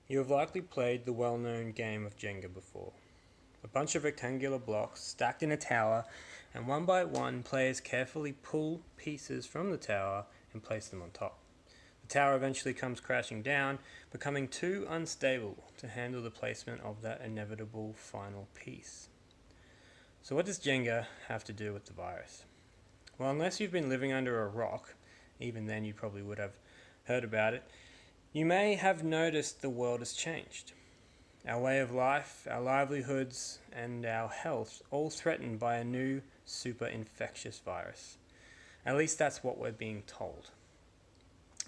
You have likely played the well-known game of Jenga before. A bunch of rectangular blocks stacked in a tower, and one by one players carefully pull pieces from the tower and place them on top. The tower eventually comes crashing down, becoming too unstable to handle the placement of that inevitable final piece. So what does Jenga have to do with the virus? Well, unless you've been living under a rock, even then you probably would have heard about it, you may have noticed the world has changed. Our way of life, our livelihoods, and our health all threatened by a new super infectious virus. At least that's what we're being told.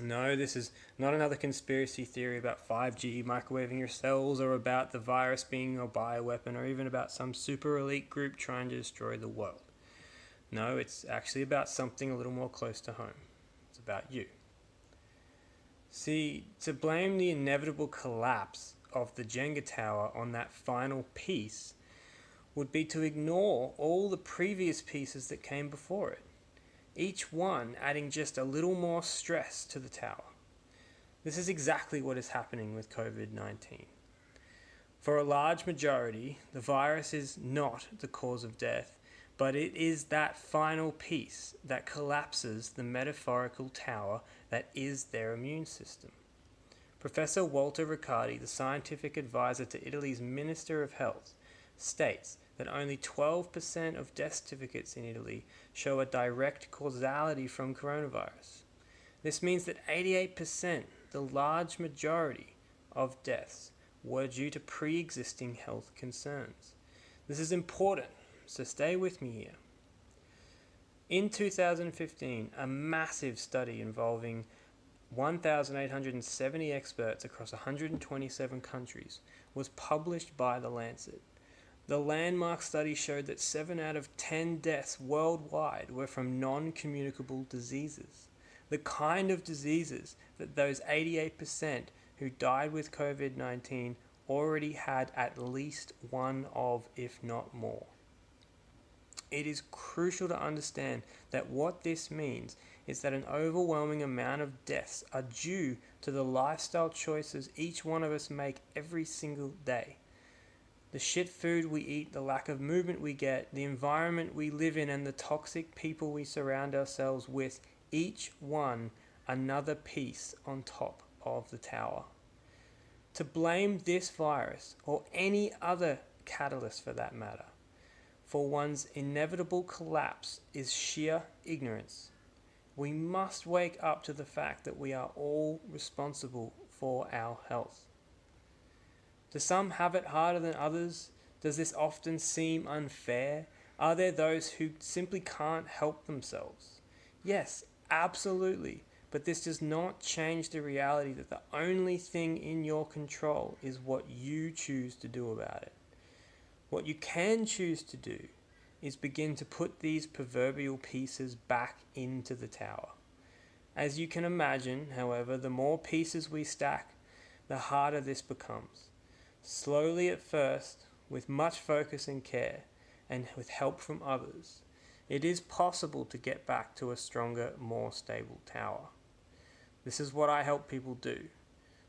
No, this is not another conspiracy theory about 5G microwaving your cells or about the virus being a bioweapon or even about some super elite group trying to destroy the world. No, it's actually about something a little more close to home. It's about you. See, to blame the inevitable collapse of the Jenga tower on that final piece would be to ignore all the previous pieces that came before it, each one adding just a little more stress to the tower. This is exactly what is happening with COVID-19. For a large majority, the virus is not the cause of death, but it is that final piece that collapses the metaphorical tower that is their immune system. Professor Walter Riccardi, the scientific advisor to Italy's Minister of Health, states that only 12% of death certificates in Italy show a direct causality from coronavirus. This means that 88%, the large majority of deaths, were due to pre-existing health concerns. This is important, so stay with me here. In 2015, a massive study involving 1,870 experts across 127 countries was published by The Lancet. The landmark study showed that 7 out of 10 deaths worldwide were from non-communicable diseases, the kind of diseases that those 88% who died with COVID-19 already had at least one of, if not more. It is crucial to understand that what this means is that an overwhelming amount of deaths are due to the lifestyle choices each one of us make every single day. The shit food we eat, the lack of movement we get, the environment we live in, and the toxic people we surround ourselves with, each one another piece on top of the tower. To blame this virus, or any other catalyst for that matter, for one's inevitable collapse is sheer ignorance. We must wake up to the fact that we are all responsible for our health. Do some have it harder than others? Does this often seem unfair? Are there those who simply can't help themselves? Yes, absolutely. But this does not change the reality that the only thing in your control is what you choose to do about it. What you can choose to do is begin to put these proverbial pieces back into the tower. As you can imagine, however, the more pieces we stack, the harder this becomes. Slowly at first, with much focus and care, and with help from others, it is possible to get back to a stronger, more stable tower. This is what I help people do.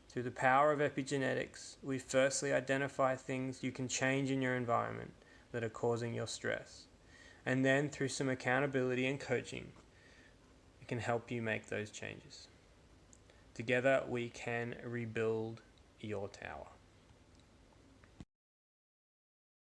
Through the power of epigenetics, we firstly identify things you can change in your environment that are causing your stress. And then through some accountability and coaching, it can help you make those changes. Together we can rebuild your tower.